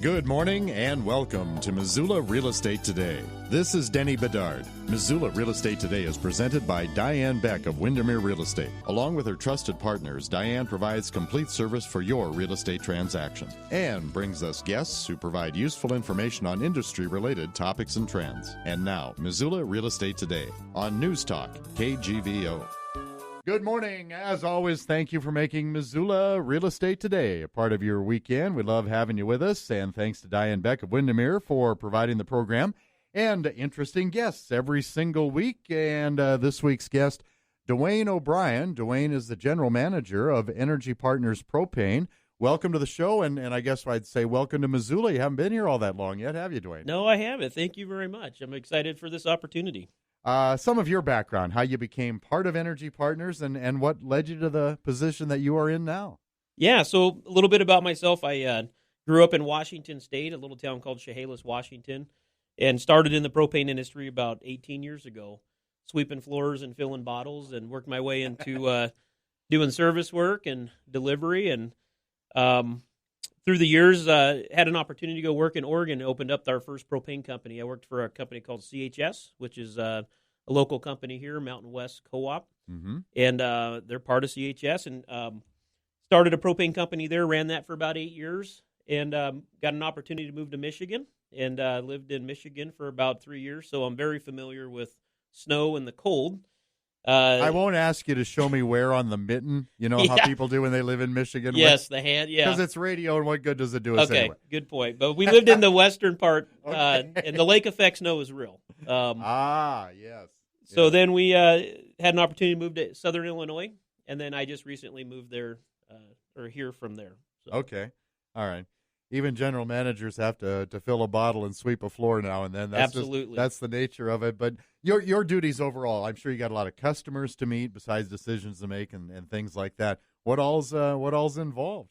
Good morning and welcome to Missoula Real Estate Today. This is Denny Bedard. Missoula Real Estate Today is presented by Diane Beck of Windermere Real Estate. Along with her trusted partners, Diane provides complete service for your real estate transaction and brings us guests who provide useful information on industry-related topics and trends. And now, Missoula Real Estate Today on News Talk, KGVO. Good morning. As always, thank you for making Missoula Real Estate Today a part of your weekend. We love having you with us, and thanks to Diane Beck of Windermere for providing the program and interesting guests every single week. And this week's guest, DeWayne O'Brien. DeWayne is the general manager of Energy Partners Propane. Welcome to the show, and I guess I'd say welcome to Missoula. You haven't been here all that long yet, have you, DeWayne? No, I haven't. Thank you very much. I'm excited for this opportunity. Some of your background, how you became part of Energy Partners, and what led you to the position that you are in now. Yeah, so a little bit about myself. I grew up in Washington State, a little town called Chehalis, Washington, and started in the propane industry about 18 years ago, sweeping floors and filling bottles, and worked my way into doing service work and delivery. And through the years, had an opportunity to go work in Oregon, opened up our first propane company. I worked for a company called CHS, which is a local company here, Mountain West Co-op, and they're part of CHS, and started a propane company there, ran that for about 8 years, and got an opportunity to move to Michigan, and lived in Michigan for about 3 years, so I'm very familiar with snow and the cold. I won't ask you to show me where on the mitten, you know, how people do when they live in Michigan. Yes, the hand, yeah. Because it's radio, and what good does it do us anyway? Okay, good point. But we lived in the western part, and the lake effect snow is real. Yes. So then we had an opportunity to move to Southern Illinois, and then I just recently moved there, or here from there. So. Okay, all right. Even general managers have to fill a bottle and sweep a floor now and then. Absolutely. That's the nature of it. But your duties overall, I'm sure you got a lot of customers to meet besides decisions to make and things like that. What all's involved?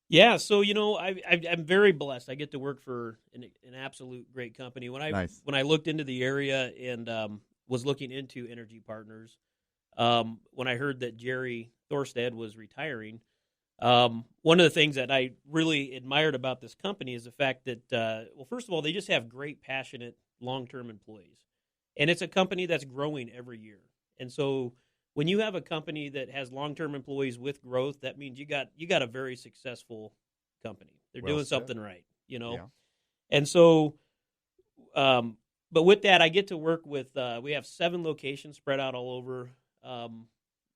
Yeah, so, you know, I'm very blessed. I get to work for an absolute great company. When I looked into the area and was looking into Energy Partners, when I heard that Jerry Thorstad was retiring, one of the things that I really admired about this company is the fact that, well, first of all, they just have great, passionate, long-term employees. And it's a company that's growing every year. And so when you have a company that has long-term employees with growth, that means you got a very successful company. They're doing something right, you know? Yeah. And so, but with that, I get to work with, we have 7 locations spread out all over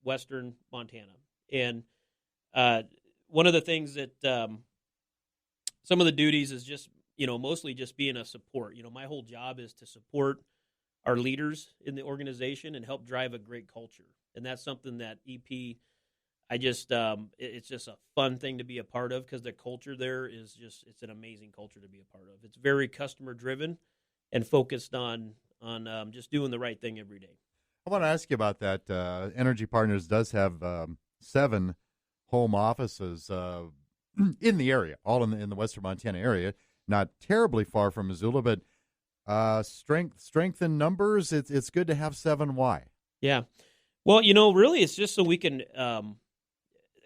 western Montana. And one of the things that some of the duties is just, you know, mostly just being a support. You know, my whole job is to support our leaders in the organization and help drive a great culture. And that's something that EP, it's just a fun thing to be a part of because the culture there is just, it's an amazing culture to be a part of. It's very customer driven and focused on just doing the right thing every day. I want to ask you about that. Energy Partners does have 7 home offices in the area, all in the western Montana area, not terribly far from Missoula, but strength in numbers. It's good to have 7. Why? Yeah, well, you know, really, it's just so we can. A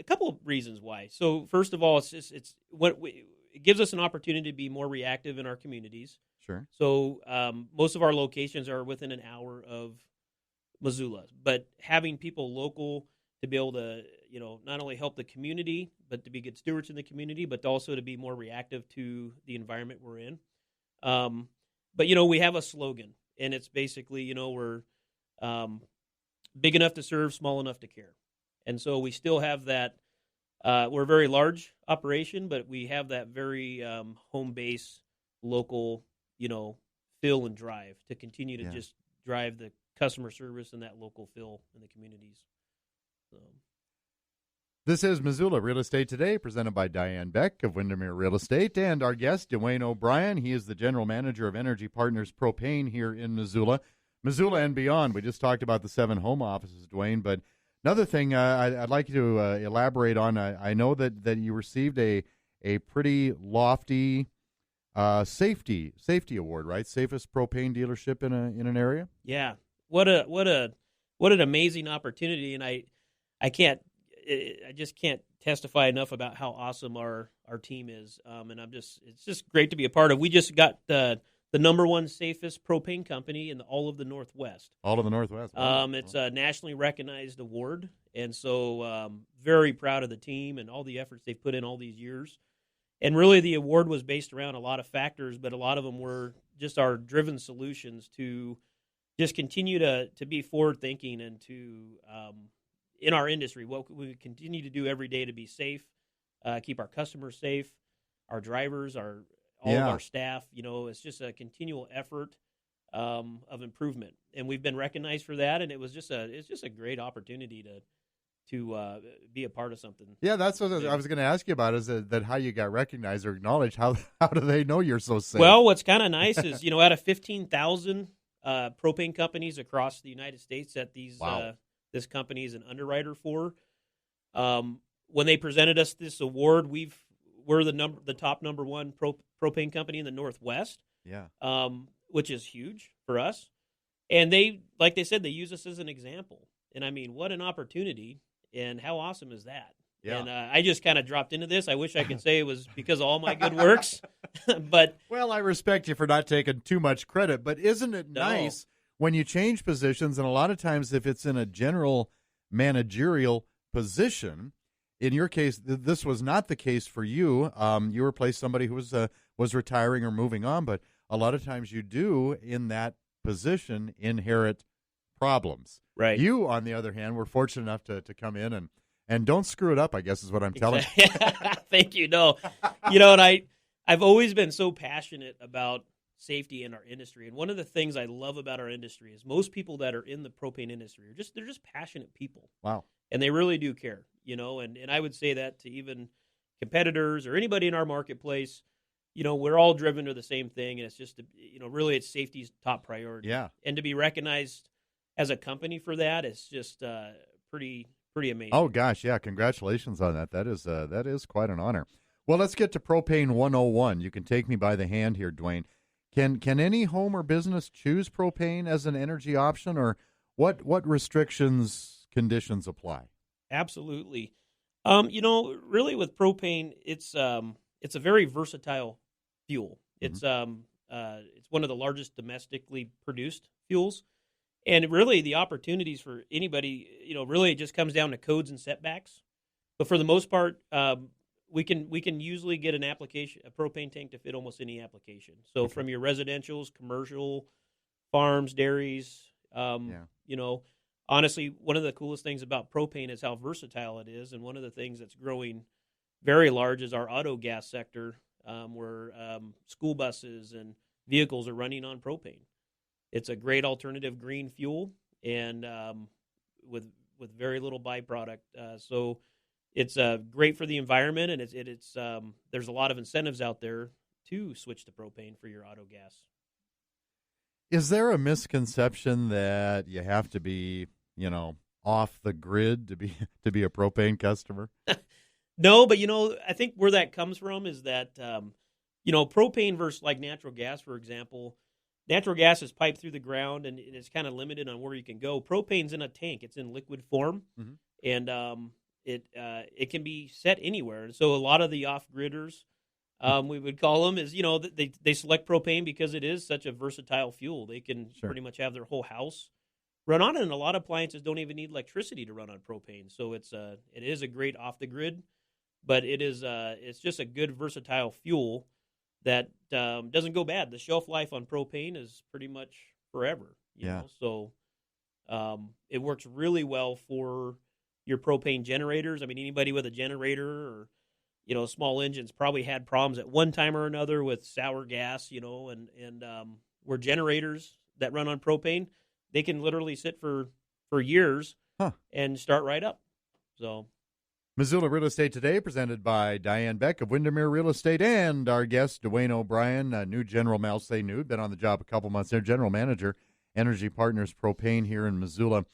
couple of reasons why. So first of all, it gives us an opportunity to be more reactive in our communities. Sure. So most of our locations are within an hour of Missoula, but having people local to be able to, you know, not only help the community, but to be good stewards in the community, but also to be more reactive to the environment we're in. But, you know, we have a slogan, and it's basically, you know, we're big enough to serve, small enough to care. And so we still have that. We're a very large operation, but we have that very home base, local, you know, feel and drive to continue to just drive the customer service and that local feel in the communities. So. This is Missoula Real Estate Today, presented by Diane Beck of Windermere Real Estate, and our guest, DeWayne O'Brien. He is the general manager of Energy Partners Propane here in Missoula and beyond. We just talked about the 7 home offices, DeWayne, but another thing I'd like you to elaborate on, I know that you received a pretty lofty safety award, right? Safest propane dealership in an area. Yeah, what an amazing opportunity, and I just can't testify enough about how awesome our team is, and it's just great to be a part of. We just got the number one safest propane company in all of the Northwest. All of the Northwest. Wow. It's a nationally recognized award, and so very proud of the team and all the efforts they've put in all these years. And really, the award was based around a lot of factors, but a lot of them were just our driven solutions to just continue to be forward thinking and to in our industry, what we continue to do every day to be safe, keep our customers safe, our drivers, all of our staff. It's just a continual effort of improvement, and we've been recognized for that. And it's just a great opportunity to be a part of something. Yeah, that's what I was going to ask you about. Is that how you got recognized or acknowledged? How do they know you're so safe? Well, what's kind of nice is out of 15,000 propane companies across the United States that this company is an underwriter for. When they presented us this award, we're the top number one propane company in the Northwest. Yeah. Which is huge for us. And they said, they use us as an example. And I mean, what an opportunity, and how awesome is that? Yeah. And I just kind of dropped into this. I wish I could say it was because of all my good works, but well, I respect you for not taking too much credit. But isn't it nice when you change positions? And a lot of times, if it's in a general managerial position, in your case, this was not the case for you. You replaced somebody who was retiring or moving on. But a lot of times, you do in that position inherit problems. Right. You, on the other hand, were fortunate enough to come in and don't screw it up, I guess is what I'm telling you. Thank you. No, and I've always been so passionate about safety in our industry. And one of the things I love about our industry is most people that are in the propane industry they're just passionate people. Wow. And they really do care, and I would say that to even competitors or anybody in our marketplace. We're all driven to the same thing, and it's just, really it's safety's top priority. Yeah. And to be recognized as a company for that, it's just pretty amazing. Oh gosh, yeah! Congratulations on that. That is quite an honor. Well, let's get to Propane 101. You can take me by the hand here, DeWayne. Can any home or business choose propane as an energy option, or what restrictions, conditions apply? Absolutely. Really with propane, it's a very versatile fuel. Mm-hmm. It's one of the largest domestically produced fuels. And really, the opportunities for anybody, really it just comes down to codes and setbacks. But for the most part, we can usually get a propane tank to fit almost any application. So from your residentials, commercial, farms, dairies, honestly, one of the coolest things about propane is how versatile it is. And one of the things that's growing very large is our auto gas sector, where school buses and vehicles are running on propane. It's a great alternative green fuel, and with very little byproduct. So it's great for the environment, and it's there's a lot of incentives out there to switch to propane for your auto gas. Is there a misconception that you have to be, off the grid to be a propane customer? No, but I think where that comes from is that propane versus like natural gas, for example. Natural gas is piped through the ground, and it's kind of limited on where you can go. Propane's in a tank; it's in liquid form, mm-hmm. and it can be set anywhere. And so, a lot of the off-gridders, we would call them, is they select propane because it is such a versatile fuel. They can pretty much have their whole house run on it, and a lot of appliances don't even need electricity to run on propane. So it is a great off-the-grid, but it's just a good versatile fuel that doesn't go bad. The shelf life on propane is pretty much forever. You know? So it works really well for your propane generators. I mean, anybody with a generator or small engines probably had problems at one time or another with sour gas. And where generators that run on propane, they can literally sit for years and start right up. So. Missoula Real Estate Today, presented by Diane Beck of Windermere Real Estate, and our guest, DeWayne O'Brien, new general manager, been on the job a couple months there, general manager, Energy Partners Propane here in Missoula.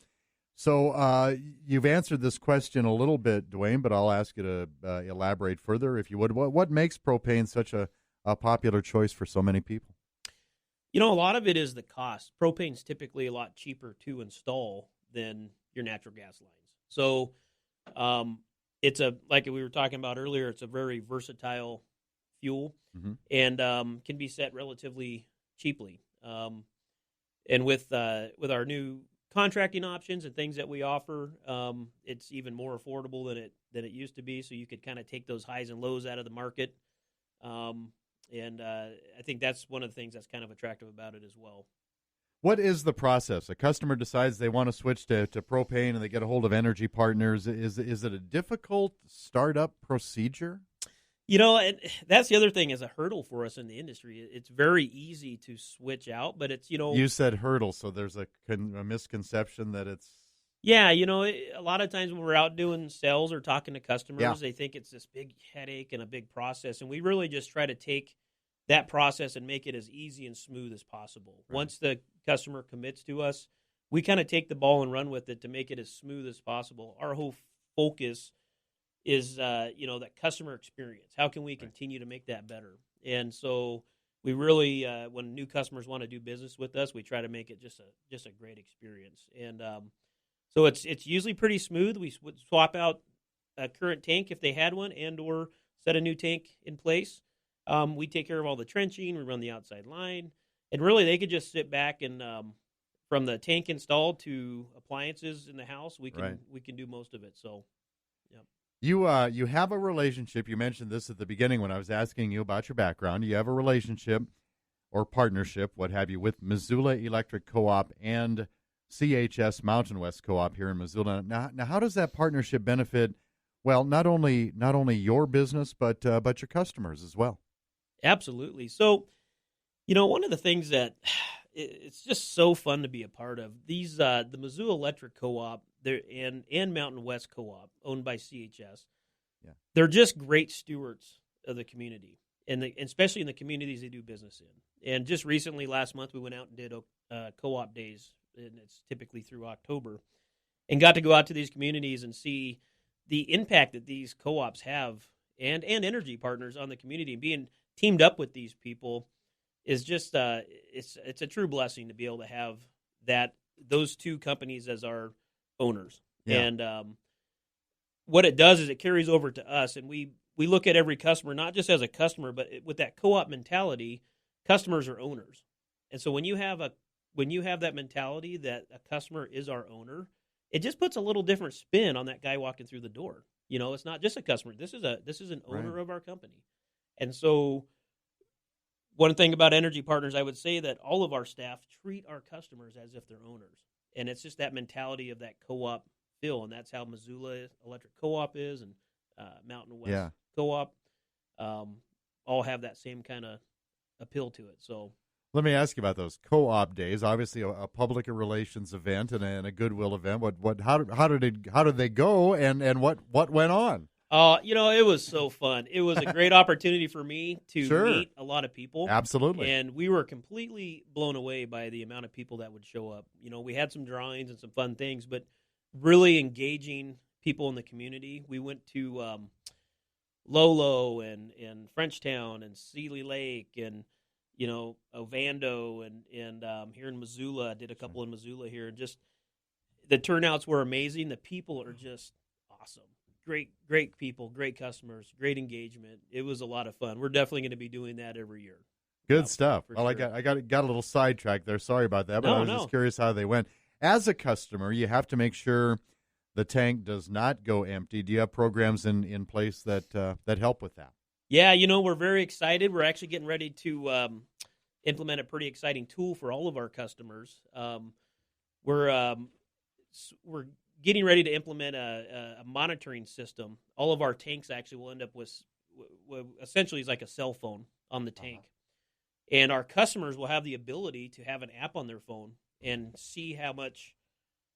So you've answered this question a little bit, DeWayne, but I'll ask you to elaborate further, if you would. What makes propane such a popular choice for so many people? A lot of it is the cost. Propane's typically a lot cheaper to install than your natural gas lines. So, it's like we were talking about earlier, it's a very versatile fuel, Mm-hmm. and can be set relatively cheaply. And with our new contracting options and things that we offer, it's even more affordable than it used to be. So you could kind of take those highs and lows out of the market, and I think that's one of the things that's kind of attractive about it as well. What is the process? A customer decides they want to switch to propane, and they get a hold of Energy Partners. Is it a difficult startup procedure? And that's the other thing is a hurdle for us in the industry. It's very easy to switch out, but it's You said hurdle, so there's a misconception that it's. Yeah, a lot of times when we're out doing sales or talking to customers, they think it's this big headache and a big process, and we really just try to take that process and make it as easy and smooth as possible. Right. Once the customer commits to us, we kind of take the ball and run with it to make it as smooth as possible. Our whole focus is, that customer experience. How can we continue to make that better? And so we really, when new customers want to do business with us, we try to make it just a great experience. And so it's usually pretty smooth. We swap out a current tank if they had one, and or set a new tank in place. We take care of all the trenching. We run the outside line, and really they could just sit back and from the tank installed to appliances in the house, we can do most of it. So, yeah. You have a relationship. You mentioned this at the beginning when I was asking you about your background. You have a relationship or partnership, what have you, with Missoula Electric Co-op and CHS Mountain West Co-op here in Missoula. Now, how does that partnership benefit? Well, not only your business, but your customers as well. Absolutely. So, one of the things that it's just so fun to be a part of, these the Missoula Electric Co-op and Mountain West Co-op, owned by CHS, they're just great stewards of the community, and especially in the communities they do business in. And just recently, last month, we went out and did co-op days, and it's typically through October, and got to go out to these communities and see the impact that these co-ops have and Energy Partners on the community. Being teamed up with these people is just it's a true blessing to be able to have those two companies as our owners. Yeah. And what it does is it carries over to us, and we look at every customer not just as a customer, but with that co-op mentality. Customers are owners, and so when you have that mentality that a customer is our owner, it just puts a little different spin on that guy walking through the door. It's not just a customer. This is an owner of our company. And so one thing about Energy Partners, I would say that all of our staff treat our customers as if they're owners. And it's just that mentality of that co-op feel. And that's how Missoula Electric Co-op is, and Mountain West Co-op all have that same kind of appeal to it. So let me ask you about those co-op days. Obviously, a public relations event and a goodwill event. How did they go, and what went on? It was so fun. It was a great opportunity for me to meet a lot of people. Absolutely. And we were completely blown away by the amount of people that would show up. We had some drawings and some fun things, but really engaging people in the community. We went to Lolo and Frenchtown and Seeley Lake and Ovando and here in Missoula. I did a couple in Missoula here. Just the turnouts were amazing. The people are just awesome. Great people, great customers, great engagement. It was a lot of fun. We're definitely going to be doing that every year. Good stuff. Well, sure. I got a little sidetracked there. Sorry about that, but I was just curious how they went. As a customer, you have to make sure the tank does not go empty. Do you have programs in place that help with that? Yeah, we're very excited. We're actually getting ready to implement a pretty exciting tool for all of our customers. We're getting ready to implement a monitoring system. All of our tanks actually will end up with essentially it's like a cell phone on the tank. And our customers will have the ability to have an app on their phone and see how much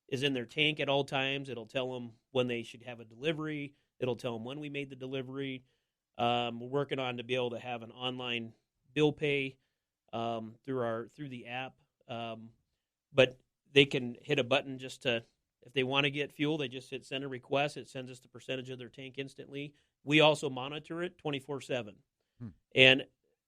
is in their tank at all times. It'll tell them when they should have a delivery. It'll tell them when we made the delivery. We're working on to be able to have an online bill pay through the app. But they can hit a button just to, if they want to get fuel, they just hit send a request. It sends us the percentage of their tank instantly. We also monitor it 24/7. And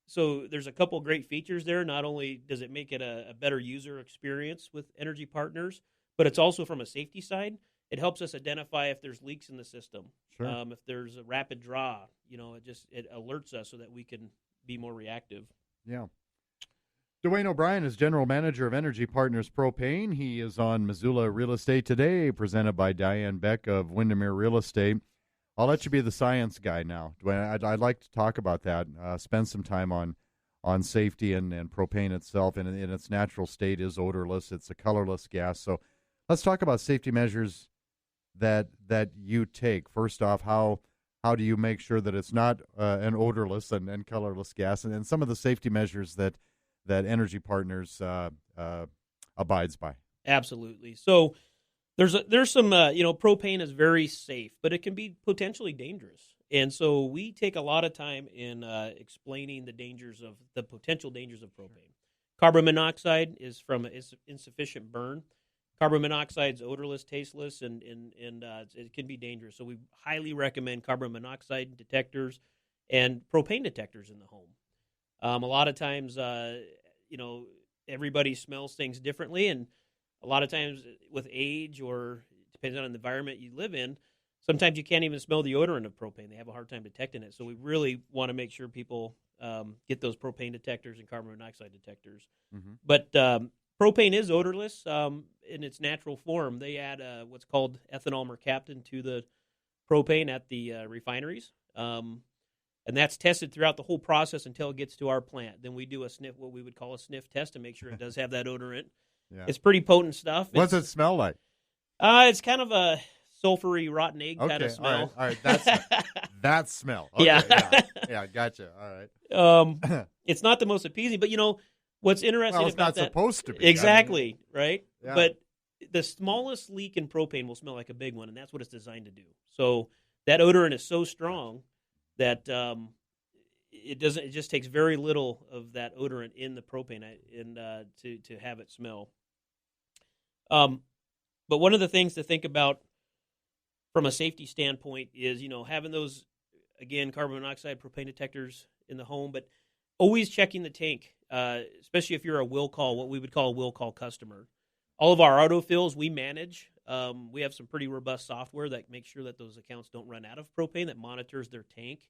so there's a couple great features there. Not only does it make it a better user experience with Energy Partners, but it's also from a safety side. it helps us identify if there's leaks in the system. Sure. If there's a rapid draw, it alerts us so that we can be more reactive. Yeah. DeWayne O'Brien is General Manager of Energy Partners Propane. He is on Missoula Real Estate Today, presented by Diane Beck of Windermere Real Estate. I'll let you be the science guy now, DeWayne. I'd like to talk about that, spend some time on safety and propane itself. And in its natural state is odorless. It's a colorless gas. So let's talk about safety measures that you take. First off, how do you make sure that it's not an odorless and colorless gas, and some of the safety measures that Energy Partners abides by? Absolutely. So there's some propane is very safe, but it can be potentially dangerous, and so we take a lot of time in explaining the potential dangers of propane. Carbon monoxide is from insufficient burn. Carbon monoxide is odorless, tasteless, and it can be dangerous. So we highly recommend carbon monoxide detectors and propane detectors in the home. A lot of times, everybody smells things differently, and a lot of times with age or depending on the environment you live in, sometimes you can't even smell the odorant of propane. They have a hard time detecting it. So we really want to make sure people get those propane detectors and carbon monoxide detectors. Mm-hmm. But propane is odorless in its natural form. They add what's called ethanol mercaptan to the propane at the refineries. And that's tested throughout the whole process until it gets to our plant. Then we do what we would call a sniff test to make sure it does have that odorant. Yeah. It's pretty potent stuff. What's it smell like? It's kind of a sulfury, rotten egg kind of smell. All right. That smell. Okay, yeah, gotcha. All right. It's not the most appeasing, but what's interesting it's about not that, supposed to be. Exactly, right? Yeah. But the smallest leak in propane will smell like a big one, and that's what it's designed to do. So that odorant is so strong that it just takes very little of that odorant in the propane to have it smell. But one of the things to think about from a safety standpoint is, having those, again, carbon monoxide, propane detectors in the home, but always checking the tank, especially if you're what we would call a will call customer. All of our autofills we manage. We have some pretty robust software that makes sure that those accounts don't run out of propane, that monitors their tank.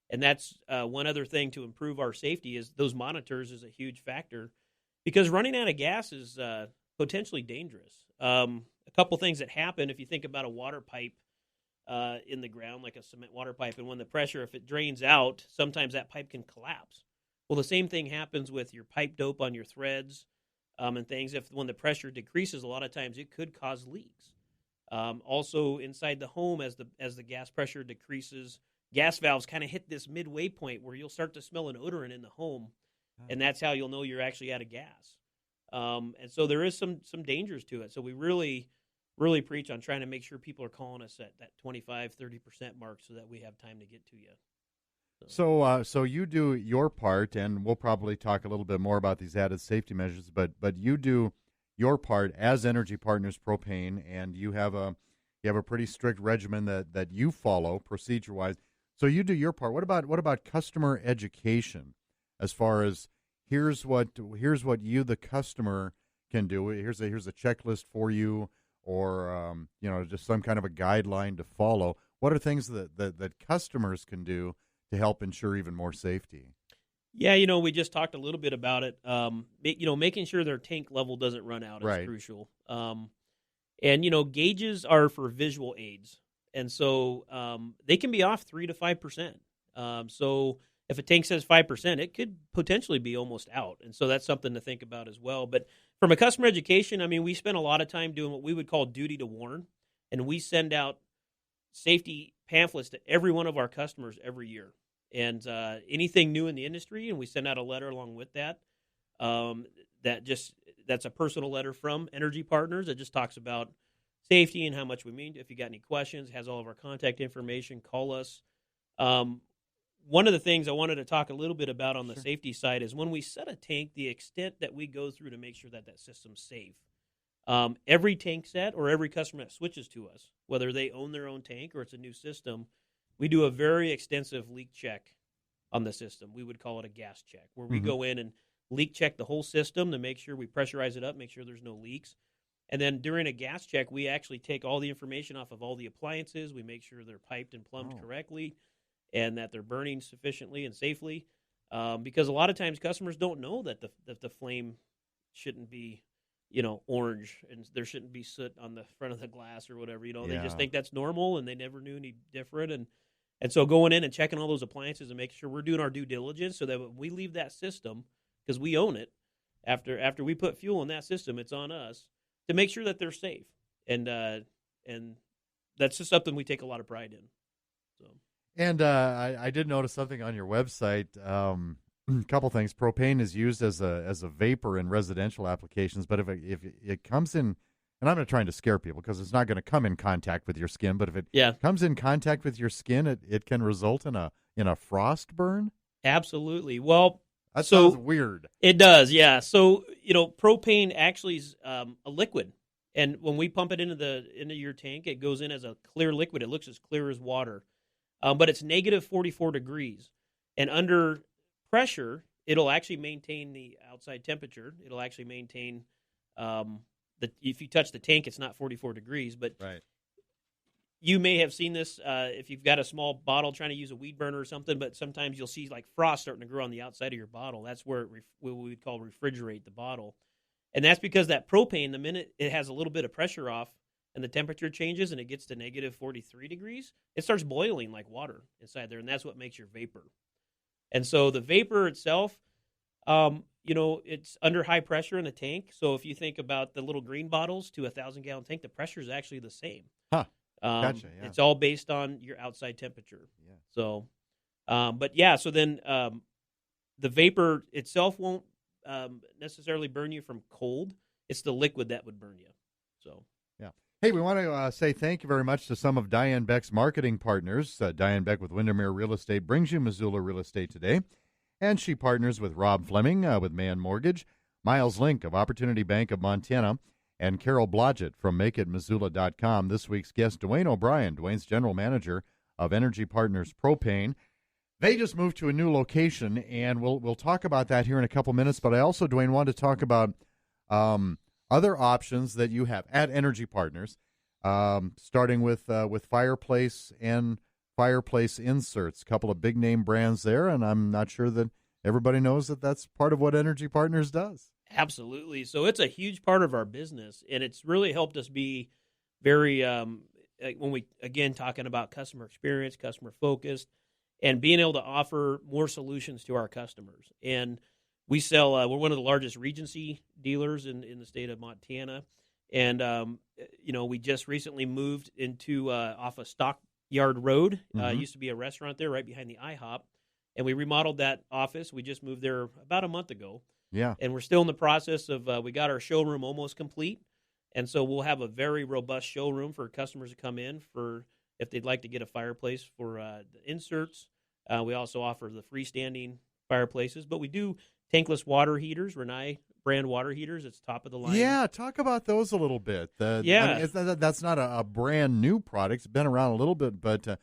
And that's one other thing to improve our safety is those monitors is a huge factor because running out of gas is potentially dangerous. A couple things that happen if you think about a water pipe in the ground, like a cement water pipe, and when the pressure, if it drains out, sometimes that pipe can collapse. Well, the same thing happens with your pipe dope on your threads and things. When the pressure decreases, a lot of times it could cause leaks. Also, inside the home, as the gas pressure decreases, gas valves kind of hit this midway point where you'll start to smell an odorant in the home, and that's how you'll know you're actually out of gas. And so there is some dangers to it. So we really preach on trying to make sure people are calling us at that 25-30% mark so that we have time to get to you. So you do your part, and we'll probably talk a little bit more about these added safety measures, but you do your part as Energy Partners Propane, and you have a pretty strict regimen that you follow procedure-wise. So you do your part. What about customer education as far as here's what you, the customer, can do. Here's a checklist for you, or just some kind of a guideline to follow. What are things that customers can do to help ensure even more safety? Yeah, we just talked a little bit about it. Making sure their tank level doesn't run out is crucial. And gauges are for visual aids, and so they can be off 3 to 5%. So if a tank says 5%, it could potentially be almost out, and so that's something to think about as well. But from a customer education, we spend a lot of time doing what we would call duty to warn, and we send out safety pamphlets to every one of our customers every year. And anything new in the industry, and we send out a letter along with that. That's a personal letter from Energy Partners that just talks about safety and how much we mean. If you got any questions, has all of our contact information, call us. One of the things I wanted to talk a little bit about on the safety side is when we set a tank, the extent that we go through to make sure that system's safe. Every tank set or every customer that switches to us, whether they own their own tank or it's a new system, we do a very extensive leak check on the system. We would call it a gas check, where we go in and leak check the whole system to make sure we pressurize it up, make sure there's no leaks. And then during a gas check, we actually take all the information off of all the appliances. We make sure they're piped and plumbed correctly and that they're burning sufficiently and safely. Because a lot of times customers don't know that the flame shouldn't be, orange, and there shouldn't be soot on the front of the glass or whatever. They just think that's normal, and they never knew any different. And so going in and checking all those appliances and making sure we're doing our due diligence so that when we leave that system, because we own it, after we put fuel in that system, it's on us to make sure that they're safe. And that's just something we take a lot of pride in. So. And I did notice something on your website. A couple things. Propane is used as a vapor in residential applications, but if it comes in, and I'm not trying to scare people because it's not going to come in contact with your skin, but if it comes in contact with your skin, it can result in a frost burn. Absolutely. Well, that sounds weird. It does, yeah. So propane actually is a liquid, and when we pump it into your tank, it goes in as a clear liquid. It looks as clear as water, but it's negative 44 degrees, and under pressure, it'll actually maintain the outside temperature. It'll actually maintain if you touch the tank, it's not 44 degrees, but right. You may have seen this if you've got a small bottle trying to use a weed burner or something, but sometimes you'll see like frost starting to grow on the outside of your bottle. That's where what we would call refrigerate the bottle. And that's because that propane, the minute it has a little bit of pressure off and the temperature changes and it gets to negative 43 degrees, it starts boiling like water inside there, and that's what makes your vapor. And so the vapor itself, it's under high pressure in the tank. So if you think about the little green bottles to a 1,000-gallon tank, the pressure is actually the same. Huh. Gotcha. Yeah. It's all based on your outside temperature. Yeah. So, so then the vapor itself won't necessarily burn you from cold. It's the liquid that would burn you. So. Yeah. Hey, we want to say thank you very much to some of Diane Beck's marketing partners. Diane Beck with Windermere Real Estate brings you Missoula Real Estate Today. And she partners with Rob Fleming with Mayan Mortgage, Miles Link of Opportunity Bank of Montana, and Carol Blodgett from MakeItMissoula.com. This week's guest, DeWayne O'Brien, DeWayne's General Manager of Energy Partners Propane. They just moved to a new location, and we'll talk about that here in a couple minutes. But I also, DeWayne, wanted to talk about other options that you have at Energy Partners, starting with fireplace and fireplace inserts, a couple of big name brands there, and I'm not sure that everybody knows that that's part of what Energy Partners does. Absolutely. So it's a huge part of our business, and it's really helped us be very, when we, again, talking about customer experience, customer focused, and being able to offer more solutions to our customers. And we sell, we're one of the largest Regency dealers in the state of Montana. And, we just recently moved into off of Stockyard Road. Used to be a restaurant there right behind the IHOP. And we remodeled that office. We just moved there about a month ago. Yeah. And we're still in the process of, we got our showroom almost complete. And so we'll have a very robust showroom for customers to come in for if they'd like to get a fireplace for the inserts. We also offer the freestanding fireplaces, but we do tankless water heaters, Renai brand water heaters. It's top of the line. Yeah, talk about those a little bit. That's not a brand new product. It's been around a little bit, but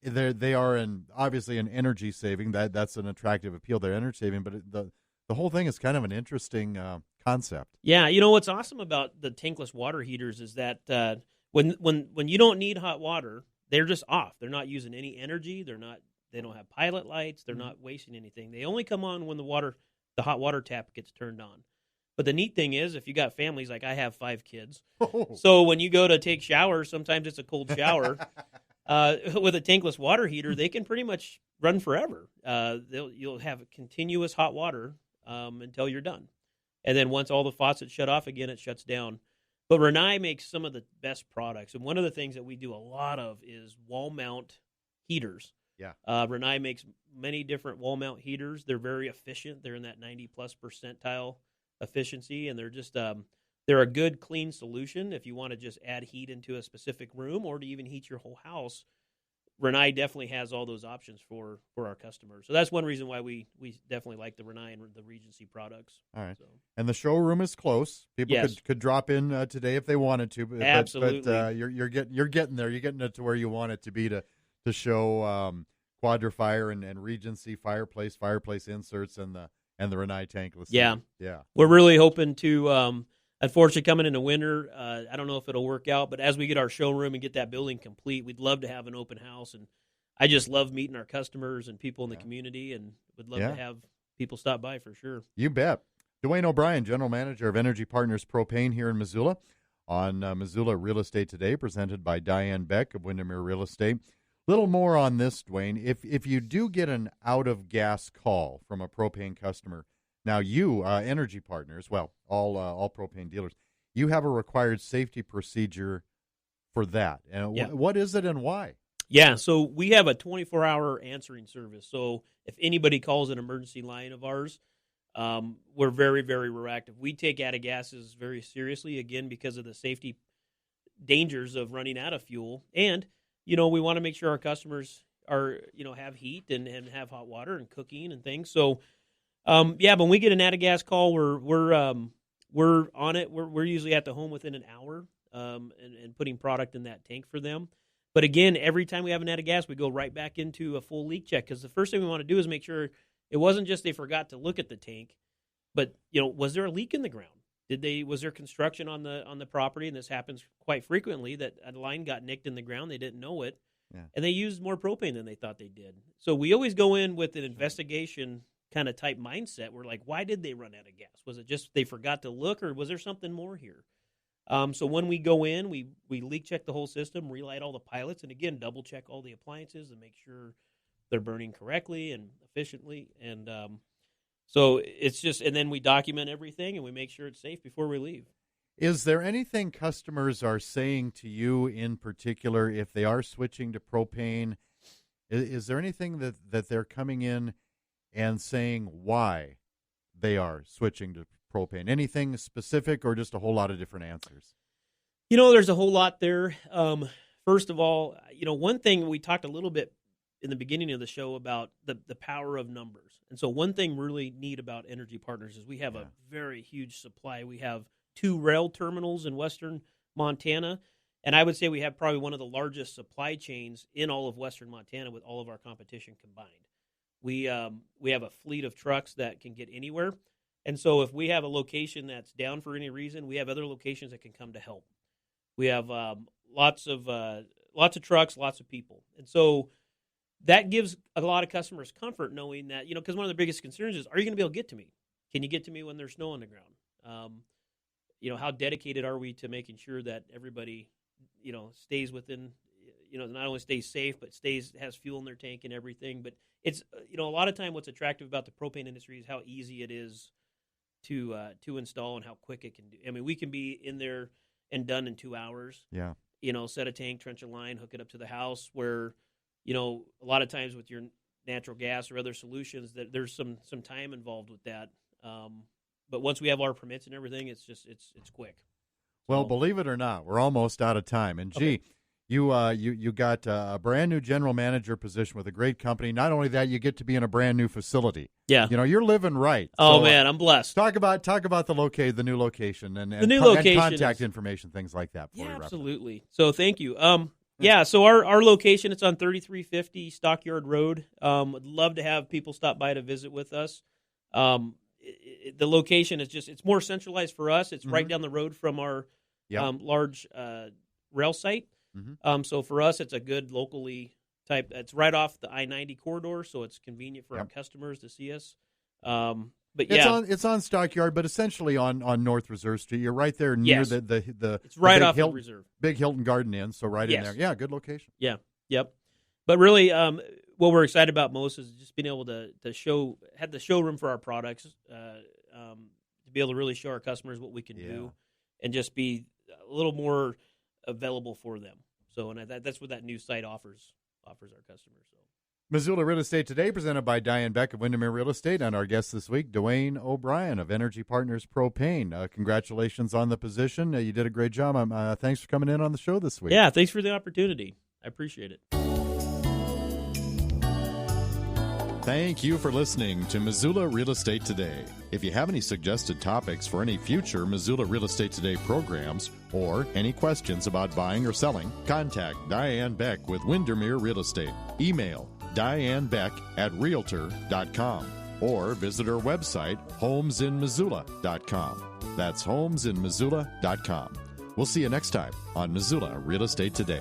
they are obviously an energy saving. That's an attractive appeal. They're energy saving, but the whole thing is kind of an interesting concept. Yeah, what's awesome about the tankless water heaters is that when you don't need hot water, they're just off. They're not using any energy. They don't have pilot lights. They're not wasting anything. They only come on when the hot water tap gets turned on. But the neat thing is, if you got families, like I have 5 kids, so when you go to take showers, sometimes it's a cold shower. With a tankless water heater, they can pretty much run forever. You'll have continuous hot water until you're done. And then once all the faucets shut off again, it shuts down. But Renai makes some of the best products. And one of the things that we do a lot of is wall mount heaters. Yeah. Renai makes many different wall mount heaters. They're very efficient. They're in that 90+ percentile efficiency. And they're just, they're a good, clean solution if you want to just add heat into a specific room or to even heat your whole house. Renai definitely has all those options for our customers. So that's one reason why we definitely like the Renai and the Regency products. All right. So. And the showroom is close. People could drop in today if they wanted to. Absolutely. But you're getting there. You're getting it to where you want it to be to show Quadrifire and Regency fireplace inserts and the Renai tankless. Yeah. Yeah. We're really hoping to unfortunately, coming into winter, I don't know if it'll work out, but as we get our showroom and get that building complete, we'd love to have an open house. And I just love meeting our customers and people in the community, and would love to have people stop by for sure. You bet. DeWayne O'Brien, General Manager of Energy Partners Propane here in Missoula, on Missoula Real Estate Today, presented by Diane Beck of Windermere Real Estate. Little more on this, DeWayne. If you do get an out-of-gas call from a propane customer, now you, Energy Partners, well, all propane dealers, you have a required safety procedure for that. And what is it and why? Yeah, so we have a 24-hour answering service. So if anybody calls an emergency line of ours, we're very, very reactive. We take out-of-gases very seriously, again, because of the safety dangers of running out of fuel. And, we want to make sure our customers are, have heat and have hot water and cooking and things. So, when we get an out-of-gas call, we're on it. We're usually at the home within an hour and putting product in that tank for them. But again, every time we have an out-of-gas, we go right back into a full leak check, because the first thing we want to do is make sure it wasn't just they forgot to look at the tank, but was there a leak in the ground? Was there construction on the property? And this happens quite frequently, that a line got nicked in the ground, they didn't know it, and they used more propane than they thought they did. So we always go in with an investigation kind of type mindset. We're like, why did they run out of gas? Was it just they forgot to look, or was there something more here? So when we go in, we leak check the whole system, relight all the pilots, and again, double check all the appliances and make sure they're burning correctly and efficiently. And so it's just, and then we document everything and we make sure it's safe before we leave. Is there anything customers are saying to you in particular if they are switching to propane? Is there anything that they're coming in and saying why they are switching to propane? Anything specific, or just a whole lot of different answers? There's a whole lot there. First of all, one thing we talked a little bit in the beginning of the show about the power of numbers. And so one thing really neat about Energy Partners is we have a very huge supply. We have 2 rail terminals in western Montana, and I would say we have probably one of the largest supply chains in all of western Montana with all of our competition combined. We have a fleet of trucks that can get anywhere. And so if we have a location that's down for any reason, we have other locations that can come to help. We have lots of trucks, lots of people. And so that gives a lot of customers comfort knowing that, because one of the biggest concerns is, are you going to be able to get to me? Can you get to me when there's snow on the ground? How dedicated are we to making sure that everybody, stays within, not only stays safe, but has fuel in their tank and everything. But it's, a lot of time what's attractive about the propane industry is how easy it is to install and how quick it can do. I mean, we can be in there and done in 2 hours. Yeah. Set a tank, trench a line, hook it up to the house, where, a lot of times with your natural gas or other solutions that there's some time involved with that. But once we have our permits and everything, it's quick. Well, believe it or not, we're almost out of time. And gee, you got a brand new general manager position with a great company. Not only that, you get to be in a brand new facility. Yeah, you're living right. Oh so, man, I'm blessed. Talk about the new location and contact information, things like that. Yeah, absolutely. So thank you. So our location, it's on 3350 Stockyard Road. I'd love to have people stop by to visit with us. The location is it's more centralized for us. It's right down the road from our large rail site. Mm-hmm. So for us, it's a good locally type. It's right off the I-90 corridor, so it's convenient for our customers to see us. But it's on Stockyard, but essentially on North Reserve Street. You're right there near the it's right off the Reserve, big Hilton Garden Inn. So in there, yeah, good location. Yeah, yep. But really, what we're excited about most is just being able to have the showroom for our products, to be able to really show our customers what we can do, and just be a little more available for them. So, and that's what that new site offers our customers. So. Missoula Real Estate Today, presented by Diane Beck of Windermere Real Estate, and our guest this week, DeWayne O'Brien of Energy Partners Propane. Congratulations on the position. You did a great job. Thanks for coming in on the show this week. Yeah, thanks for the opportunity. I appreciate it. Thank you for listening to Missoula Real Estate Today. If you have any suggested topics for any future Missoula Real Estate Today programs, or any questions about buying or selling, contact Diane Beck with Windermere Real Estate. Email dianebeck@realtor.com or visit her website homesinmissoula.com. That's homesinmissoula.com. We'll see you next time on Missoula Real Estate Today.